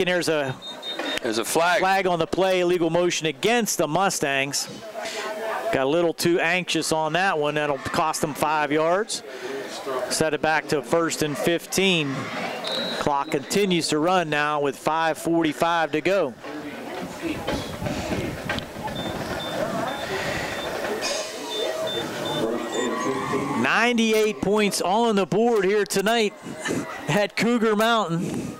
and there's a flag on the play, illegal motion against the Mustangs. Got a little too anxious on that one. That'll cost them 5 yards. Set it back to 1st and 15. Clock continues to run now with 5:45 to go. $98 points on the board here tonight at Cougar Mountain.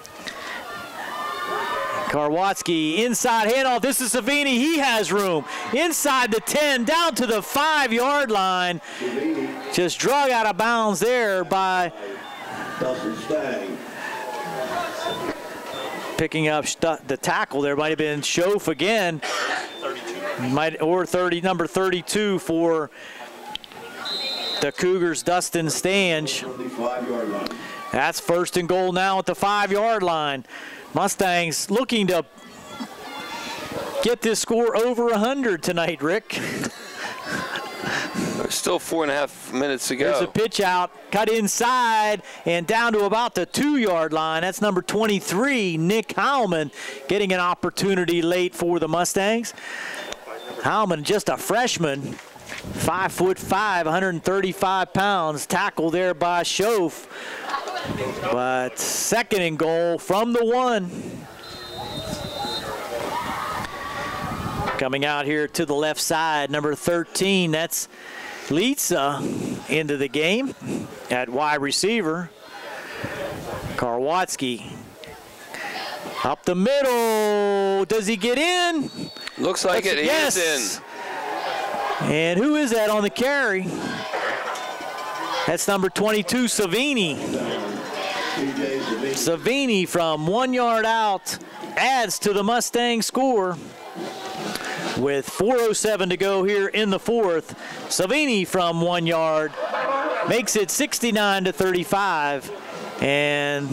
Karwatsky inside handoff. This is Savini. He has room. Inside the 10, down to the 5-yard line. Just drug out of bounds there by picking up the tackle there. Might have been Yough again. Or number 32 for the Cougars, Dustin Stange. That's 1st and goal now at the 5-yard line. Mustangs looking to get this score over 100 tonight, Rick. There's still 4.5 minutes to go. There's a pitch out, cut inside, and down to about the 2-yard line. That's number 23, Nick Heilman, getting an opportunity late for the Mustangs. Heilman, just a freshman, 5'5", 135 pounds, tackled there by Yough. But 2nd and goal from the 1. Coming out here to the left side, number 13, that's Litsa into the game at wide receiver. Karwatsky up the middle. Does he get in? Looks like it. Yes. He is in. And who is that on the carry? That's number 22, Savini. Savini from 1 yard out adds to the Mustang score with 4:07 to go here in the 4th. Savini from 1 yard makes it 69-35, and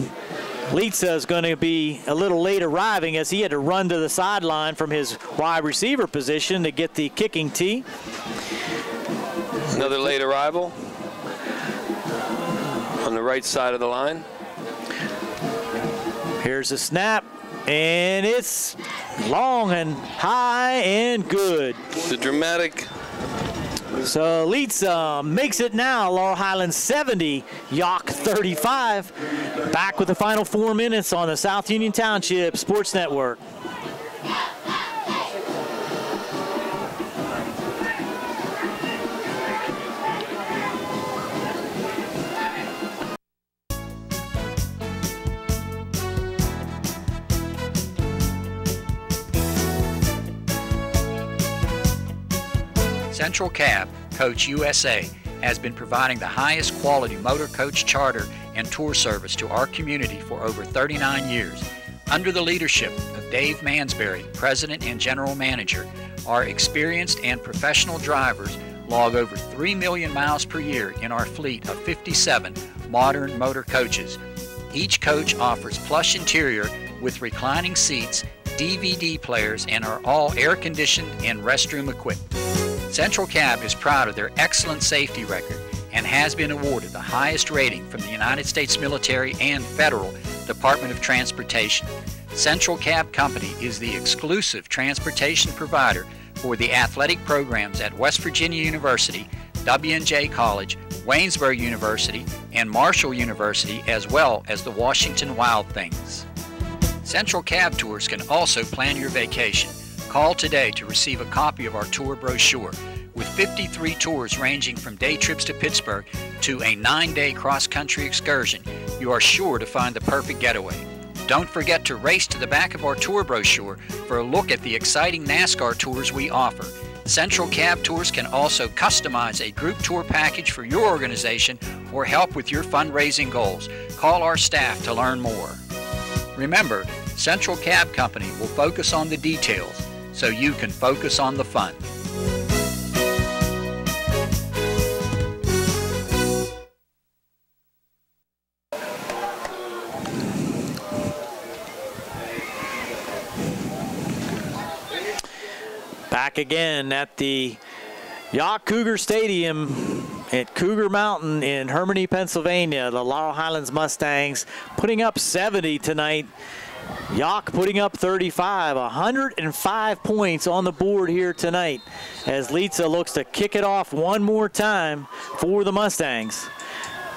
Litsa is going to be a little late arriving as he had to run to the sideline from his wide receiver position to get the kicking tee. Another late arrival on the right side of the line. Here's a snap, and it's long and high and good. The dramatic. So Litsa makes it now. Laurel Highlands 70, Yough 35. Back with the final 4 minutes on the South Union Township Sports Network. Central Cab, Coach USA, has been providing the highest quality motor coach charter and tour service to our community for over 39 years. Under the leadership of Dave Mansberry, President and General Manager, our experienced and professional drivers log over 3 million miles per year in our fleet of 57 modern motor coaches. Each coach offers plush interior with reclining seats, DVD players, and are all air-conditioned and restroom equipped. Central Cab is proud of their excellent safety record and has been awarded the highest rating from the United States military and federal Department of Transportation. Central Cab Company is the exclusive transportation provider for the athletic programs at West Virginia University, W&J College, Waynesburg University, and Marshall University, as well as the Washington Wild Things. Central Cab Tours can also plan your vacation. Call today to receive a copy of our tour brochure. With 53 tours ranging from day trips to Pittsburgh to a 9-day cross-country excursion, you are sure to find the perfect getaway. Don't forget to race to the back of our tour brochure for a look at the exciting NASCAR tours we offer. Central Cab Tours can also customize a group tour package for your organization or help with your fundraising goals. Call our staff to learn more. Remember, Central Cab Company will focus on the details so you can focus on the fun. Back again at the Yough Cougar Stadium at Cougar Mountain in Hermione, Pennsylvania. The Laurel Highlands Mustangs putting up 70 tonight Yough putting up 35, 105 points on the board here tonight as Litza looks to kick it off one more time for the Mustangs.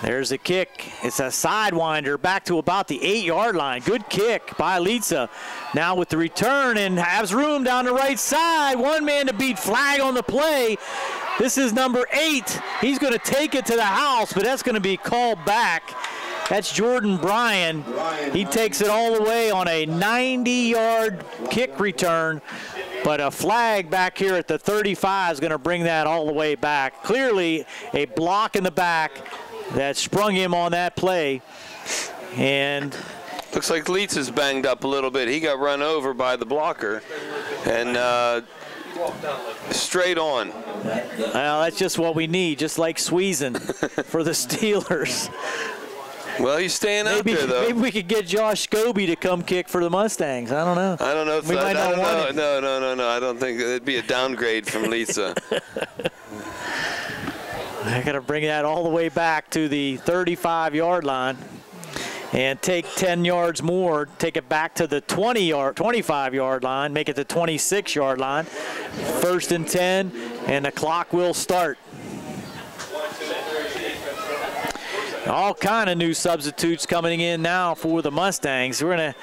There's a kick. It's a sidewinder back to about the 8-yard line. Good kick by Litza. Now with the return and has room down the right side. One man to beat, flag on the play. This is number 8. He's going to take it to the house, but that's going to be called back. That's Jordan Bryan. He takes it all the way on a 90-yard kick return, but a flag back here at the 35 is going to bring that all the way back. Clearly a block in the back that sprung him on that play. And looks like Leitz is banged up a little bit. He got run over by the blocker and straight on. Well, that's just what we need, just like Sweezen for the Steelers. Well, he's staying out there, though. Maybe we could get Josh Scobie to come kick for the Mustangs. I don't know. I don't know. We might not want it. No. I don't think it'd be a downgrade from Litza. I got to bring that all the way back to the 35-yard line and take 10 yards more, take it back to the 25-yard line, make it the 26-yard line. 1st and 10, and the clock will start. All kind of new substitutes coming in now for the Mustangs. We're going to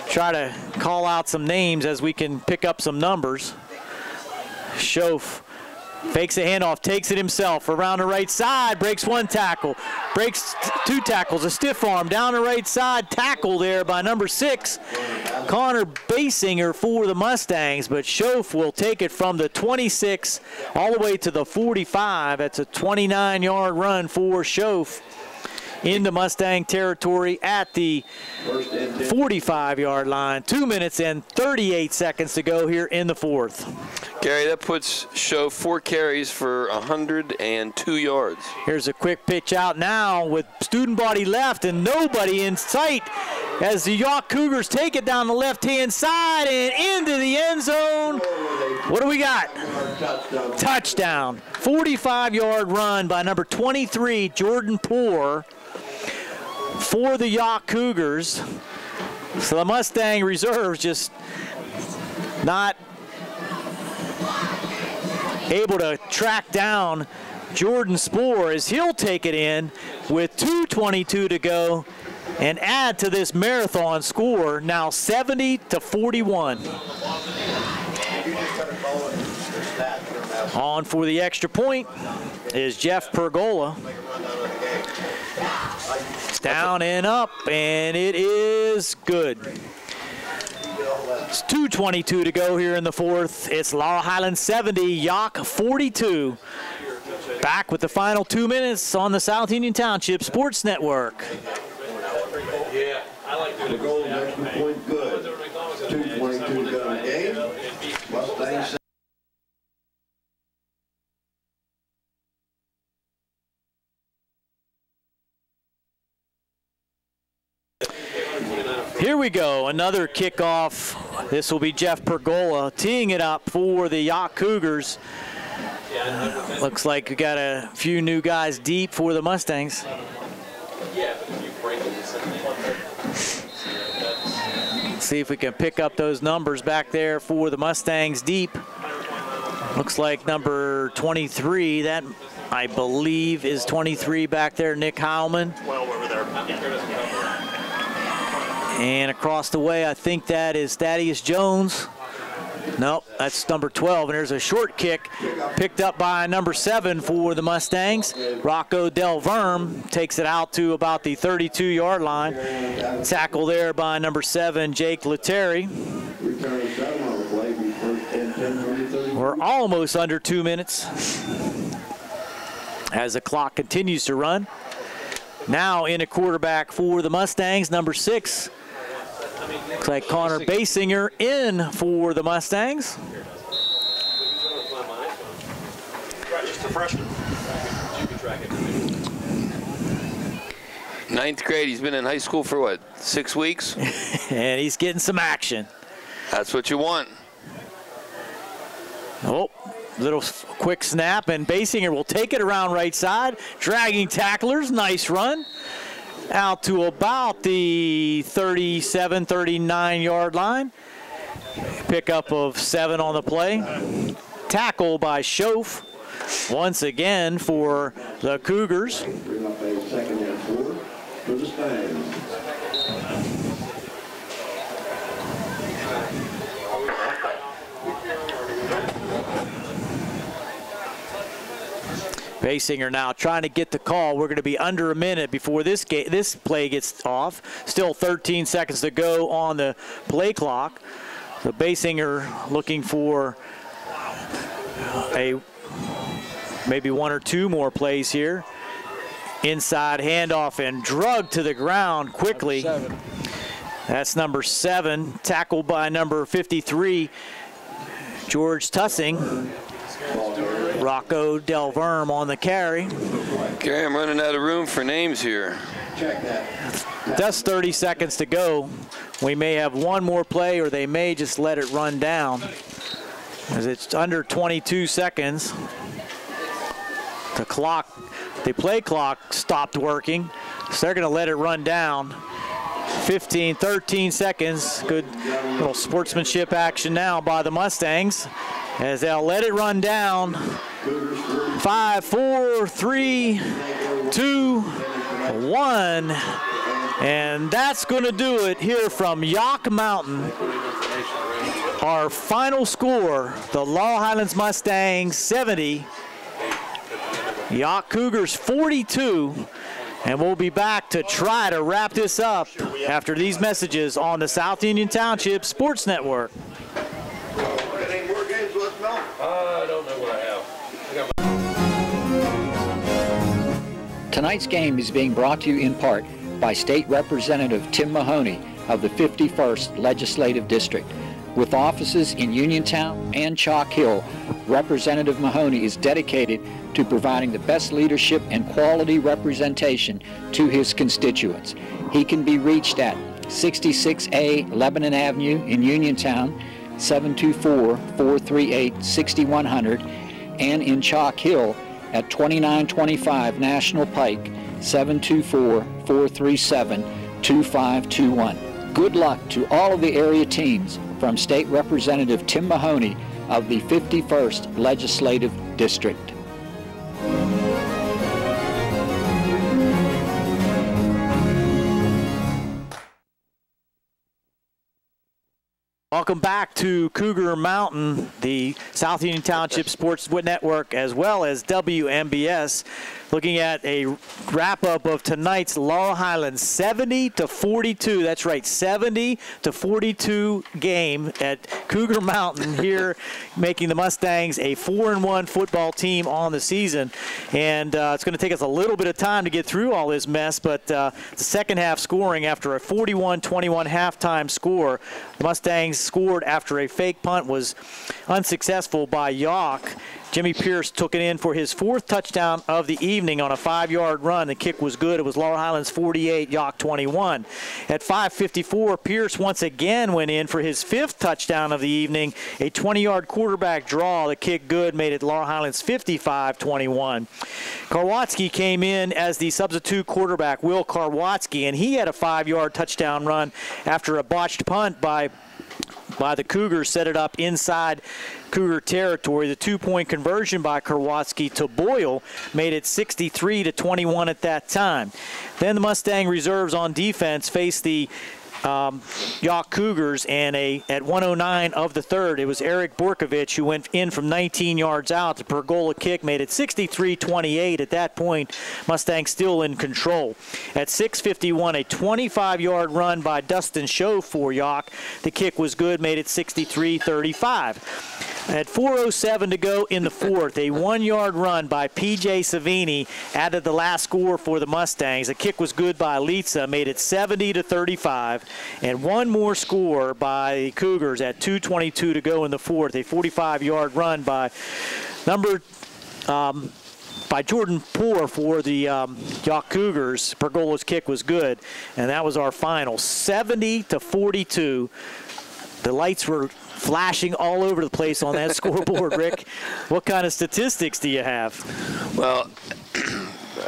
try to call out some names as we can pick up some numbers. Schoaf fakes a handoff, takes it himself around the right side, breaks one tackle, breaks 2 tackles, a stiff arm down the right side, tackle there by number 6, Connor Basinger for the Mustangs, but Schoaf will take it from the 26 all the way to the 45. That's a 29-yard run for Schoaf into Mustang territory at the 45-yard line. 2 minutes and 38 seconds to go here in the 4th. Gary, that puts Schoaf 4 carries for 102 yards. Here's a quick pitch out now with student body left and nobody in sight as the Yough Cougars take it down the left-hand side and into the end zone. What do we got? Touchdown. 45-yard run by number 23, Jordan Poor, for the Yough Cougars. So the Mustang reserves just not able to track down Jordan Spoor as he'll take it in with 2:22 to go and add to this marathon score, now 70-41. On for the extra point is Jeff Pergola. Down and up, and it is good. It's 2:22 to go here in the 4th. It's Laurel Highlands 70, Yough 42. Back with the final 2 minutes on the South Union Township Sports Network. Yeah, I like doing the goal extra point good. 2:22 to go in the game. Mustangs. Here we go, another kickoff. This will be Jeff Pergola teeing it up for the Yough Cougars. Looks like we got a few new guys deep for the Mustangs. See if we can pick up those numbers back there for the Mustangs deep. Looks like number 23, that I believe is 23 back there, Nick Heilman. And across the way, I think that is Thaddeus Jones. Nope, that's number 12. And there's a short kick picked up by number 7 for the Mustangs. Rocco Del Verme takes it out to about the 32-yard line. Tackle there by number 7, Jake Letary. We're almost under 2 minutes as the clock continues to run. Now in a quarterback for the Mustangs, number 6. Looks like Connor Basinger in for the Mustangs. Just a freshman. 9th grade. He's been in high school for what, 6 weeks? And he's getting some action. That's what you want. Oh, little quick snap, and Basinger will take it around right side, dragging tacklers. Nice run. out to about the 37, 39-yard line. Pickup of 7 on the play. Tackle by Yough once again for the Cougars. Bring up a 2nd and 4 for the Stangs. Basinger now trying to get the call. We're going to be under a minute before this play gets off. Still 13 seconds to go on the play clock. So Basinger looking for maybe 1 or 2 more plays here. Inside handoff and drug to the ground quickly. That's number 7, tackled by number 53, George Tussing. Rocco Del Verme on the carry. Okay, I'm running out of room for names here. Just 30 seconds to go. We may have 1 more play, or they may just let it run down, as it's under 22 seconds. The play clock stopped working, so they're going to let it run down. 13 seconds. Good little sportsmanship action now by the Mustangs, as they'll let it run down. 5, 4, 3, 2, 1. And that's going to do it here from Yough Mountain. Our final score, the Laurel Highlands Mustangs 70, Yough Cougars 42. And we'll be back to try to wrap this up after these messages on the South Union Township Sports Network. Any more games left, Mel? I don't know what I have. Tonight's game is being brought to you in part by State Representative Tim Mahoney of the 51st Legislative District. With offices in Uniontown and Chalk Hill, Representative Mahoney is dedicated to providing the best leadership and quality representation to his constituents. He can be reached at 66A Lebanon Avenue in Uniontown, 724-438-6100, and in Chalk Hill at 2925 National Pike, 724-437-2521. Good luck to all of the area teams from State Representative Tim Mahoney of the 51st Legislative District. Welcome back to Cougar Mountain, the South Union Township Sports Network, as well as WMBS. Looking at a wrap-up of tonight's Laurel Highlands 70-42. That's right, 70-42 game at Cougar Mountain here, making the Mustangs a 4-1 football team on the season. And it's going to take us a little bit of time to get through all this mess, but the second half scoring after a 41-21 halftime score. The Mustangs scored after a fake punt was unsuccessful by Yough. Jimmy Pierce took it in for his 4th touchdown of the evening on a 5-yard run. The kick was good. It was Laurel Highlands 48, Yough 21. At 5:54, Pierce once again went in for his 5th touchdown of the evening. A 20-yard quarterback draw. The kick good, made it Laurel Highlands 55-21. Karwatsky came in as the substitute quarterback, Will Karwatsky, and he had a 5-yard touchdown run after a botched punt by the Cougars set it up inside Cougar territory. The 2-point conversion by Karwatsky to Boyle made it 63-21 at that time. Then the Mustang reserves on defense faced the Yough Cougars, and at 1:09 of the third, it was Eric Borkovich who went in from 19 yards out. The pergola kick made it 63-28. At that point, Mustangs still in control. At 6:51, a 25-yard run by Dustin Yough for Yough. The kick was good, made it 63-35. At 4:07 to go in the fourth, a 1-yard run by P.J. Savini added the last score for the Mustangs. The kick was good by Litza, made it 70-35. And one more score by Cougars at 2:22 to go in the fourth, a 45-yard run by Jordan Poor for the Yough Cougars. Pergola's kick was good, and that was our final, 70-42. The lights were flashing all over the place on that scoreboard, Rick. What kind of statistics do you have? Well,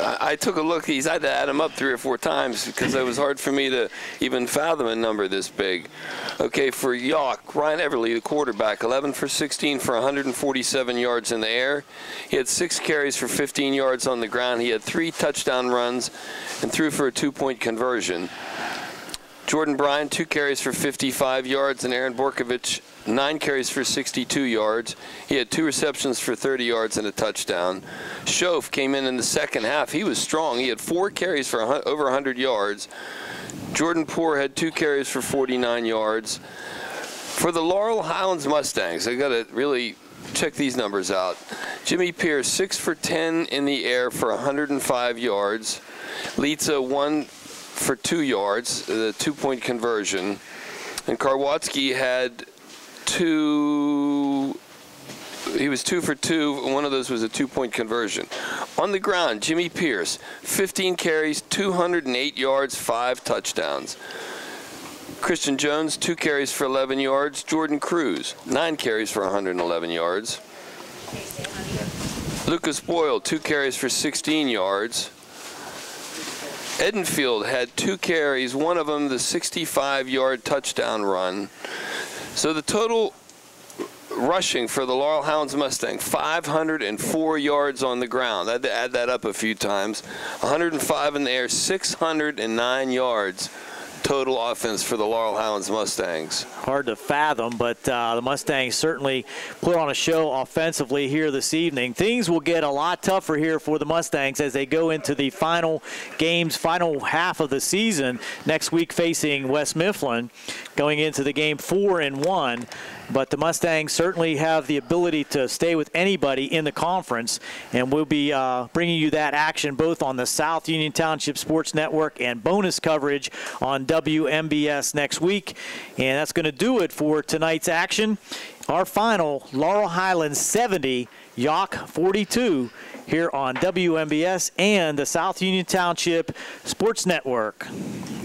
I took a look. He's had to add him up 3 or 4 times because it was hard for me to even fathom a number this big. Okay, for Yough, Ryan Everly, the quarterback, 11 for 16 for 147 yards in the air. He had 6 carries for 15 yards on the ground. He had 3 touchdown runs and threw for a 2-point conversion. Jordan Bryan, 2 carries for 55 yards, and Aaron Borkovich, 9 carries for 62 yards. He had 2 receptions for 30 yards and a touchdown. Yough came in the second half. He was strong. He had 4 carries for over 100 yards. Jordan Poor had 2 carries for 49 yards. For the Laurel Highlands Mustangs, I got to really check these numbers out. Jimmy Pierce, 6 for 10 in the air for 105 yards. Litza, 1 for 2 yards, the 2-point conversion. And Karwatsky had 2, he was 2 for 2, and one of those was a 2-point conversion. On the ground, Jimmy Pierce, 15 carries, 208 yards, 5 touchdowns. Christian Jones, 2 carries for 11 yards. Jordan Cruz, 9 carries for 111 yards. Lucas Boyle, 2 carries for 16 yards. Edenfield had 2 carries, one of them the 65-yard touchdown run. So the total rushing for the Laurel Highlands Mustang, 504 yards on the ground. I had to add that up a few times. 105 in the air, 609 yards total offense for the Laurel Highlands Mustangs. Hard to fathom, but the Mustangs certainly put on a show offensively here this evening. Things will get a lot tougher here for the Mustangs as they go into the final games, final half of the season next week facing West Mifflin, going into the game 4-1. But the Mustangs certainly have the ability to stay with anybody in the conference, and we'll be bringing you that action both on the South Union Township Sports Network and bonus coverage on WMBS next week. And that's going to do it for tonight's action. Our final, Laurel Highlands 70, Yough 42, here on WMBS and the South Union Township Sports Network.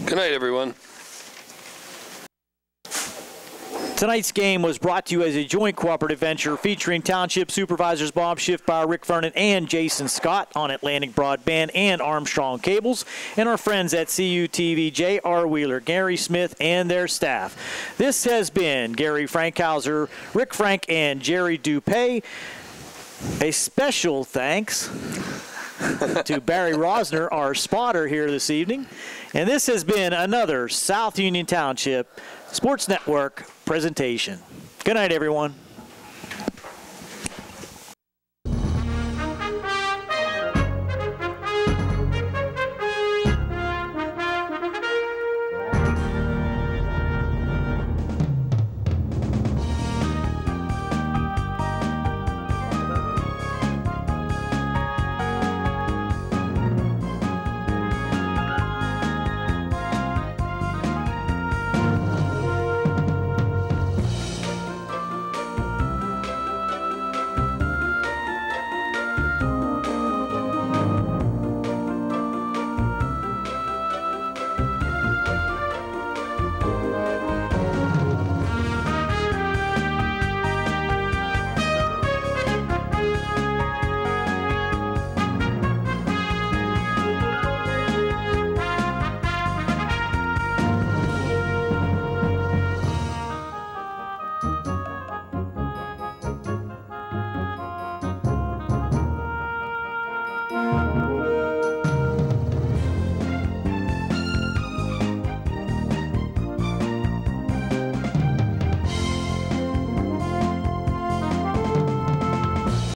Good night, everyone. Tonight's game was brought to you as a joint cooperative venture featuring Township Supervisors Bob Schiffbauer, Rick Vernon, and Jason Scott on Atlantic Broadband and Armstrong Cables, and our friends at CUTV, J.R. Wheeler, Gary Smith, and their staff. This has been Gary Frankhauser, Rick Frank, and Jerry Dupay. A special thanks to Barry Rosner, our spotter here this evening. And this has been another South Union Township Sports Network presentation. Good night, everyone.